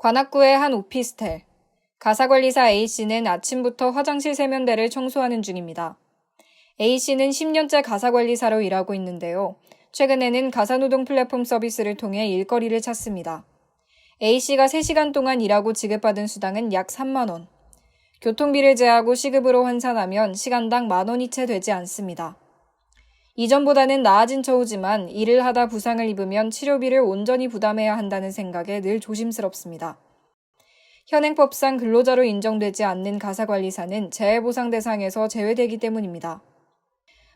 관악구의 한 오피스텔. 가사관리사 A씨는 아침부터 화장실 세면대를 청소하는 중입니다. A씨는 10년째 가사관리사로 일하고 있는데요. 최근에는 가사노동 플랫폼 서비스를 통해 일거리를 찾습니다. A씨가 3시간 동안 일하고 지급받은 수당은 약 3만 원. 교통비를 제하고 시급으로 환산하면 시간당 10,000원이 채 되지 않습니다. 이전보다는 나아진 처우지만 일을 하다 부상을 입으면 치료비를 온전히 부담해야 한다는 생각에 늘 조심스럽습니다. 현행법상 근로자로 인정되지 않는 가사관리사는 재해보상 대상에서 제외되기 때문입니다.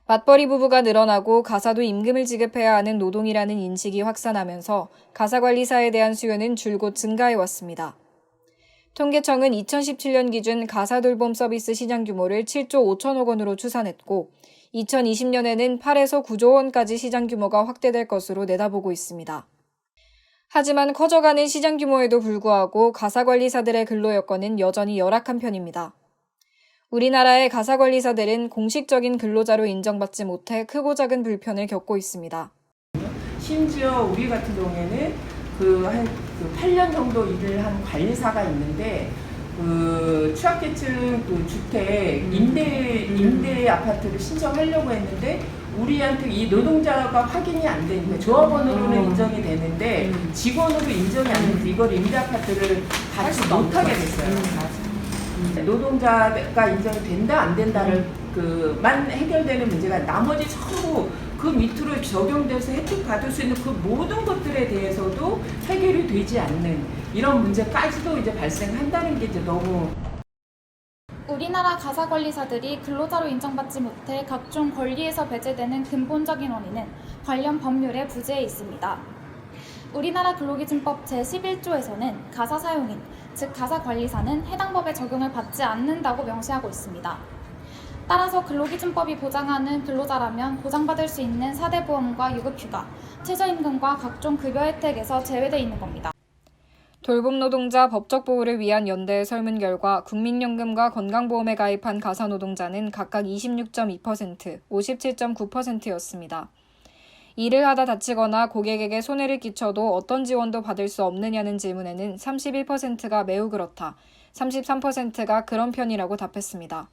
맞벌이 부부가 늘어나고 가사도 임금을 지급해야 하는 노동이라는 인식이 확산하면서 가사관리사에 대한 수요는 줄곧 증가해왔습니다. 통계청은 2017년 기준 가사돌봄 서비스 시장 규모를 7조 5천억 원으로 추산했고 2020년에는 8에서 9조 원까지 시장 규모가 확대될 것으로 내다보고 있습니다. 하지만 커져가는 시장 규모에도 불구하고 가사관리사들의 근로 여건은 여전히 열악한 편입니다. 우리나라의 가사관리사들은 공식적인 근로자로 인정받지 못해 크고 작은 불편을 겪고 있습니다. 심지어 우리 같은 경우에는 한 8년 정도 일을 한 관리사가 있는데 취약계층 주택 임대 아파트를 신청하려고 했는데 우리한테 이 노동자가 확인이 안 되니까 조합원으로는 인정이 되는데 직원으로 인정이 안 돼서 이걸 임대 아파트를 받지 못하게 됐어요. 노동자가 인정이 된다 안 된다를 만 해결되는 문제가 나머지 전부 그 밑으로 적용돼서 혜택 받을 수 있는 그 모든 것들에 대해서도 해결이 되지 않는 이런 문제까지도 이제 발생한다는 게 이제 너무. 우리나라 가사관리사들이 근로자로 인정받지 못해 각종 권리에서 배제되는 근본적인 원인은 관련 법률의 부재에 있습니다. 우리나라 근로기준법 제11조에서는 가사 사용인, 즉 가사관리사는 해당 법의 적용을 받지 않는다고 명시하고 있습니다. 따라서 근로기준법이 보장하는 근로자라면 보장받을 수 있는 사대보험과 유급휴가, 최저임금과 각종 급여 혜택에서 제외되어 있는 겁니다. 돌봄 노동자 법적 보호를 위한 연대의 설문 결과 국민연금과 건강보험에 가입한 가사노동자는 각각 26.2%, 57.9%였습니다. 일을 하다 다치거나 고객에게 손해를 끼쳐도 어떤 지원도 받을 수 없느냐는 질문에는 31%가 매우 그렇다, 33%가 그런 편이라고 답했습니다.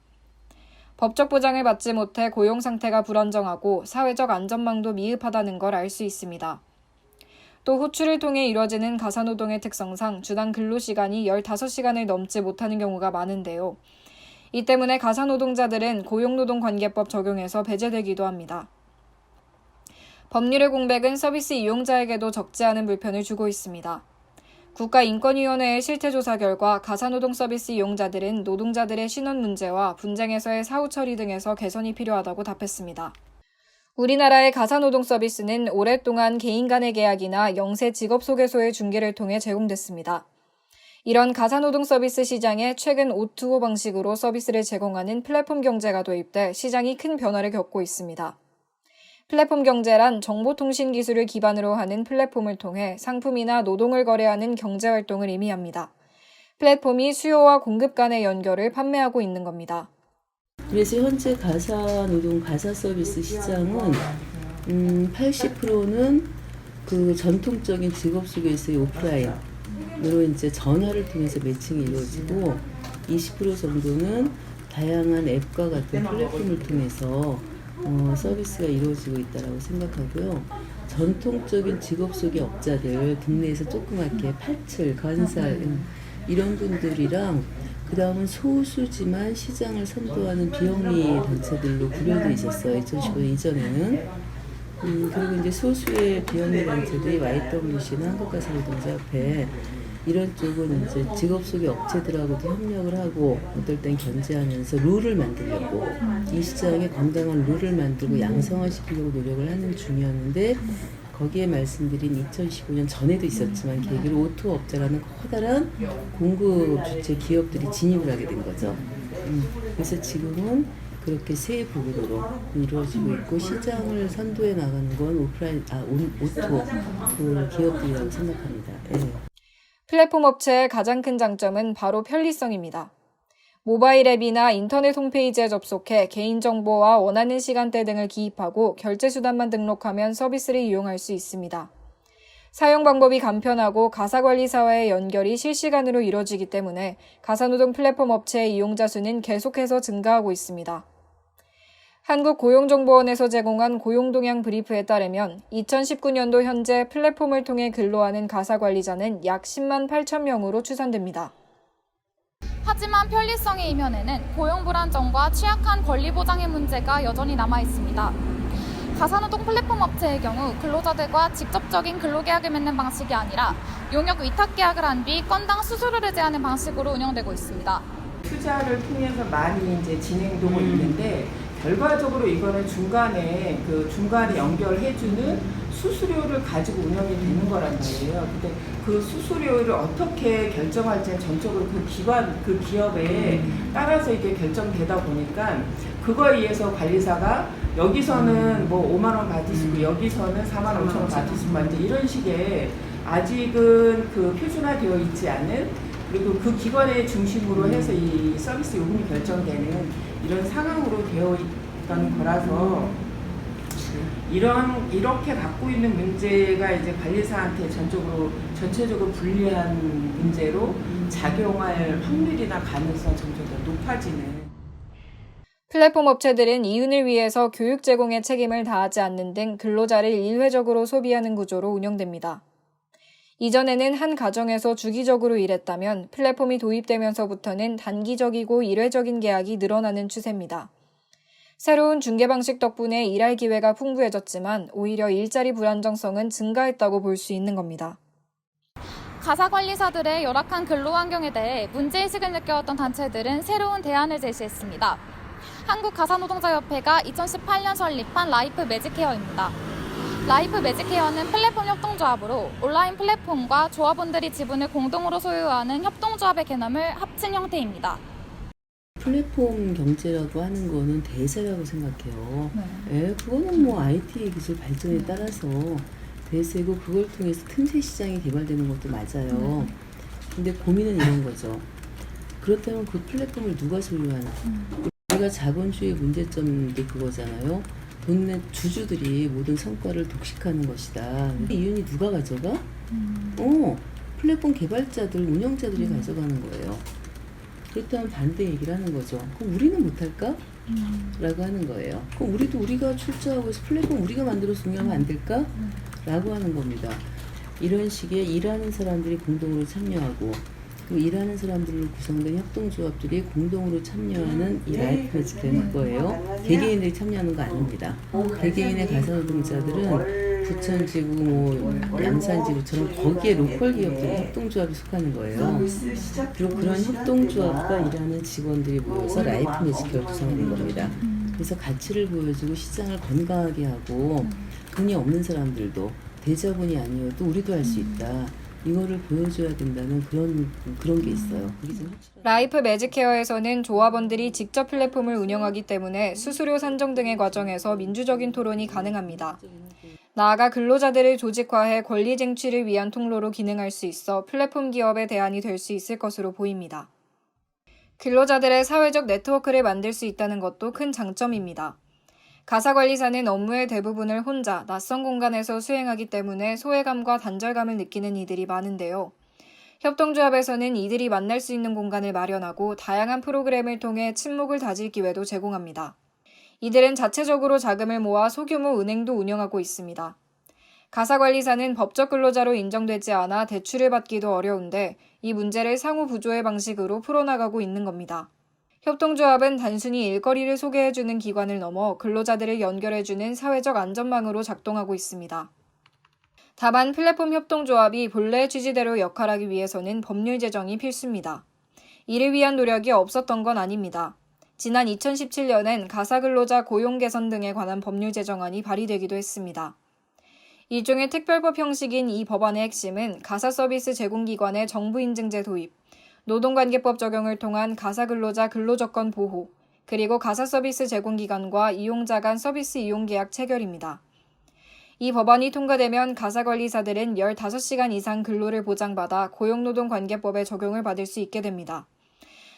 법적 보장을 받지 못해 고용 상태가 불안정하고 사회적 안전망도 미흡하다는 걸 알 수 있습니다. 또 호출을 통해 이뤄지는 가사노동의 특성상 주당 근로시간이 15시간을 넘지 못하는 경우가 많은데요. 이 때문에 가사노동자들은 고용노동관계법 적용에서 배제되기도 합니다. 법률의 공백은 서비스 이용자에게도 적지 않은 불편을 주고 있습니다. 국가인권위원회의 실태조사 결과 가사노동 서비스 이용자들은 노동자들의 신원 문제와 분쟁에서의 사후 처리 등에서 개선이 필요하다고 답했습니다. 우리나라의 가사노동 서비스는 오랫동안 개인 간의 계약이나 영세 직업소개소의 중개를 통해 제공됐습니다. 이런 가사노동 서비스 시장에 최근 O2O 방식으로 서비스를 제공하는 플랫폼 경제가 도입돼 시장이 큰 변화를 겪고 있습니다. 플랫폼 경제란 정보통신 기술을 기반으로 하는 플랫폼을 통해 상품이나 노동을 거래하는 경제활동을 의미합니다. 플랫폼이 수요와 공급 간의 연결을 판매하고 있는 겁니다. 그래서 현재 가사노동 가사서비스 시장은 80%는 그 전통적인 직업소개소의 오프라인으로 이제 전화를 통해서 매칭이 이루어지고 20% 정도는 다양한 앱과 같은 플랫폼을 통해서 서비스가 이루어지고 있다고 생각하고요. 전통적인 직업소개 업자들, 국내에서 조그맣게 팔출, 건설 이런 분들이랑 그 다음은 소수지만 시장을 선도하는 비영리 단체들로 분류되어 있었어요. 2015년 이전에는. 그리고 이제 소수의 비영리 단체들이 YWC나 한국가사노동자협회 이런 쪽은 이제 직업소개 업체들하고도 협력을 하고 어떨 땐 견제하면서 룰을 만들려고 이 시장에 건강한 룰을 만들고 양성화시키려고 노력을 하는 중이었는데 거기에 말씀드린 2015년 전에도 있었지만 계기로 O2O 업자라는 커다란 공급 주체 기업들이 진입을 하게 된 거죠. 그래서 지금은 그렇게 세 부분으로 이루어지고 있고 시장을 선도해 나가는 건 오프라인, O2O 그 기업들이라고 생각합니다. 예. 플랫폼 업체의 가장 큰 장점은 바로 편리성입니다. 모바일 앱이나 인터넷 홈페이지에 접속해 개인정보와 원하는 시간대 등을 기입하고 결제수단만 등록하면 서비스를 이용할 수 있습니다. 사용 방법이 간편하고 가사관리사와의 연결이 실시간으로 이뤄지기 때문에 가사노동 플랫폼 업체의 이용자 수는 계속해서 증가하고 있습니다. 한국고용정보원에서 제공한 고용동향 브리프에 따르면 2019년도 현재 플랫폼을 통해 근로하는 가사관리자는 약 10만 8천 명으로 추산됩니다. 하지만 편리성의 이면에는 고용 불안정과 취약한 권리 보장의 문제가 여전히 남아 있습니다. 가사노동 플랫폼 업체의 경우 근로자들과 직접적인 근로계약을 맺는 방식이 아니라 용역 위탁계약을 한 뒤 건당 수수료를 제하는 방식으로 운영되고 있습니다. 투자를 통해서 많이 이제 진행되고 있는데 결과적으로 이거는 중간에 연결해주는 수수료를 가지고 운영이 되는 거란 말이에요. 근데 그 수수료를 어떻게 결정할지는 전적으로 그 기업에 따라서 이게 결정되다 보니까 그거에 의해서 관리사가 여기서는 뭐 5만 원 받으시고 여기서는 4만 5천 원 받으시고 이제 이런 식의 아직은 그 표준화되어 있지 않은 그리고 그 기관의 중심으로 해서 이 서비스 요금이 결정되는 이런 상황으로 되어 있던 거라서 이렇게 갖고 있는 문제가 이제 관리사한테 전체적으로 불리한 문제로 작용할 확률이나 가능성 점점 더 높아지는. 플랫폼 업체들은 이윤을 위해서 교육 제공의 책임을 다하지 않는 등 근로자를 일회적으로 소비하는 구조로 운영됩니다. 이전에는 한 가정에서 주기적으로 일했다면 플랫폼이 도입되면서부터는 단기적이고 일회적인 계약이 늘어나는 추세입니다. 새로운 중개 방식 덕분에 일할 기회가 풍부해졌지만 오히려 일자리 불안정성은 증가했다고 볼 수 있는 겁니다. 가사관리사들의 열악한 근로환경에 대해 문제의식을 느껴왔던 단체들은 새로운 대안을 제시했습니다. 한국가사노동자협회가 2018년 설립한 라이프 매직케어입니다. 라이프 매직케어는 플랫폼 협동조합으로 온라인 플랫폼과 조합원들이 지분을 공동으로 소유하는 협동조합의 개념을 합친 형태입니다. 플랫폼 경제라고 하는 거는 대세라고 생각해요. 그거는 뭐 IT의 기술 발전에 따라서 대세고 그걸 통해서 틈새 시장이 개발되는 것도 맞아요. 근데 고민은 이런 거죠. 그렇다면 그 플랫폼을 누가 소유하나? 우리가 자본주의 문제점도 그거잖아요. 돈 주주들이 모든 성과를 독식하는 것이다. 이윤이 누가 가져가? 플랫폼 개발자들, 운영자들이 가져가는 거예요. 그렇다면 반대 얘기를 하는 거죠. 그럼 우리는 못할까? 라고 하는 거예요. 그럼 우리가 출자하고 해서 플랫폼 우리가 만들어서 운영하면 안 될까? 라고 하는 겁니다. 이런 식의 일하는 사람들이 공동으로 참여하고 그리고 일하는 사람들로 구성된 협동조합들이 공동으로 참여하는 이 라이프 매직케어일 거예요. 개개인들이 참여하는 거 아닙니다. 개개인의 가사노동자들은 부천지구, 양산지구처럼 거기에 로컬 기업들 협동조합이 속하는 거예요. 그리고 그런 협동조합과 일하는 직원들이 모여서 라이프 매직케어를 구성하는 겁니다. 그래서 가치를 보여주고 시장을 건강하게 하고 돈이 없는 사람들도 대자본이 아니어도 우리도 할 수 있다. 이거를 보여줘야 된다는 그런 게 있어요. 라이프 매직케어에서는 조합원들이 직접 플랫폼을 운영하기 때문에 수수료 산정 등의 과정에서 민주적인 토론이 가능합니다. 나아가 근로자들을 조직화해 권리 쟁취를 위한 통로로 기능할 수 있어 플랫폼 기업의 대안이 될 수 있을 것으로 보입니다. 근로자들의 사회적 네트워크를 만들 수 있다는 것도 큰 장점입니다. 가사관리사는 업무의 대부분을 혼자 낯선 공간에서 수행하기 때문에 소외감과 단절감을 느끼는 이들이 많은데요. 협동조합에서는 이들이 만날 수 있는 공간을 마련하고 다양한 프로그램을 통해 친목을 다질 기회도 제공합니다. 이들은 자체적으로 자금을 모아 소규모 은행도 운영하고 있습니다. 가사관리사는 법적 근로자로 인정되지 않아 대출을 받기도 어려운데 이 문제를 상호 부조의 방식으로 풀어나가고 있는 겁니다. 협동조합은 단순히 일거리를 소개해주는 기관을 넘어 근로자들을 연결해주는 사회적 안전망으로 작동하고 있습니다. 다만 플랫폼 협동조합이 본래의 취지대로 역할하기 위해서는 법률 제정이 필수입니다. 이를 위한 노력이 없었던 건 아닙니다. 지난 2017년엔 가사근로자 고용 개선 등에 관한 법률 제정안이 발의되기도 했습니다. 일종의 특별법 형식인 이 법안의 핵심은 가사서비스 제공기관의 정부인증제 도입, 노동관계법 적용을 통한 가사근로자 근로조건 보호, 그리고 가사서비스 제공기관과 이용자 간 서비스 이용계약 체결입니다. 이 법안이 통과되면 가사관리사들은 15시간 이상 근로를 보장받아 고용노동관계법의 적용을 받을 수 있게 됩니다.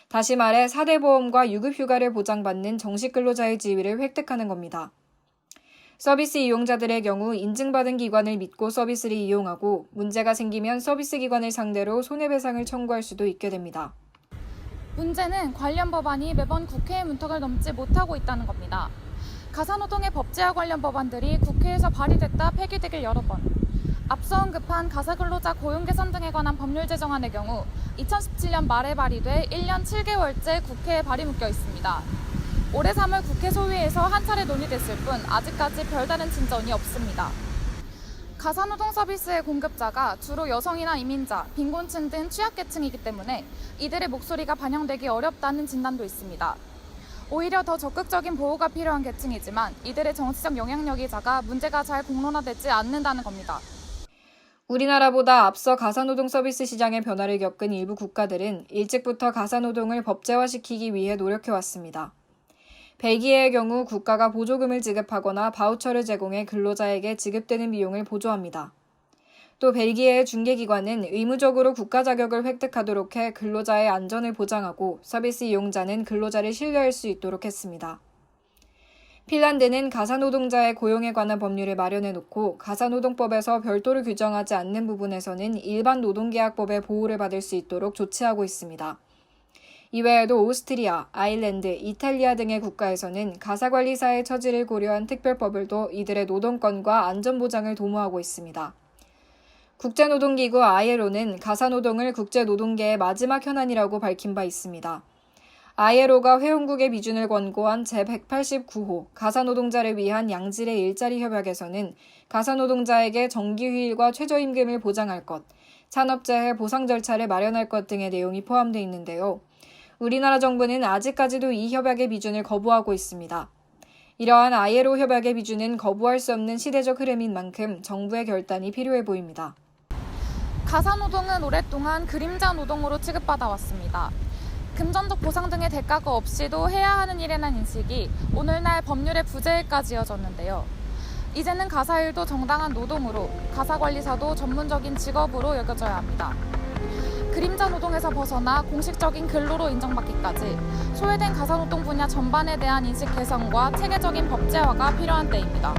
다시 말해 4대 보험과 유급휴가를 보장받는 정식근로자의 지위를 획득하는 겁니다. 서비스 이용자들의 경우 인증받은 기관을 믿고 서비스를 이용하고 문제가 생기면 서비스 기관을 상대로 손해배상을 청구할 수도 있게 됩니다. 문제는 관련 법안이 매번 국회의 문턱을 넘지 못하고 있다는 겁니다. 가사노동의 법제화 관련 법안들이 국회에서 발의됐다 폐기되길 여러 번. 앞서 언급한 가사근로자 고용 개선 등에 관한 법률 제정안의 경우 2017년 말에 발의돼 1년 7개월째 국회에 발의 묶여 있습니다. 올해 3월 국회 소위에서 한 차례 논의됐을 뿐 아직까지 별다른 진전이 없습니다. 가사노동 서비스의 공급자가 주로 여성이나 이민자, 빈곤층 등 취약계층이기 때문에 이들의 목소리가 반영되기 어렵다는 진단도 있습니다. 오히려 더 적극적인 보호가 필요한 계층이지만 이들의 정치적 영향력이 작아 문제가 잘 공론화되지 않는다는 겁니다. 우리나라보다 앞서 가사노동 서비스 시장의 변화를 겪은 일부 국가들은 일찍부터 가사노동을 법제화시키기 위해 노력해왔습니다. 벨기에의 경우 국가가 보조금을 지급하거나 바우처를 제공해 근로자에게 지급되는 비용을 보조합니다. 또 벨기에의 중개기관은 의무적으로 국가 자격을 획득하도록 해 근로자의 안전을 보장하고 서비스 이용자는 근로자를 신뢰할 수 있도록 했습니다. 핀란드는 가사노동자의 고용에 관한 법률을 마련해놓고 가사노동법에서 별도로 규정하지 않는 부분에서는 일반 노동계약법의 보호를 받을 수 있도록 조치하고 있습니다. 이외에도 오스트리아, 아일랜드, 이탈리아 등의 국가에서는 가사관리사의 처지를 고려한 특별법을도 이들의 노동권과 안전보장을 도모하고 있습니다. 국제노동기구 ILO는 가사노동을 국제노동계의 마지막 현안이라고 밝힌 바 있습니다. ILO가 회원국의 비준을 권고한 제189호 가사노동자를 위한 양질의 일자리 협약에서는 가사노동자에게 정기휴일과 최저임금을 보장할 것, 산업재해 보상 절차를 마련할 것 등의 내용이 포함되어 있는데요. 우리나라 정부는 아직까지도 이 협약의 비준을 거부하고 있습니다. 이러한 ILO 협약의 비준은 거부할 수 없는 시대적 흐름인 만큼 정부의 결단이 필요해 보입니다. 가사노동은 오랫동안 그림자 노동으로 취급받아 왔습니다. 금전적 보상 등의 대가가 없이도 해야 하는 일이라는 인식이 오늘날 법률의 부재일까지 이어졌는데요. 이제는 가사일도 정당한 노동으로, 가사관리사도 전문적인 직업으로 여겨져야 합니다. 그림자 노동에서 벗어나 공식적인 근로로 인정받기까지 소외된 가사노동 분야 전반에 대한 인식 개선과 체계적인 법제화가 필요한 때입니다.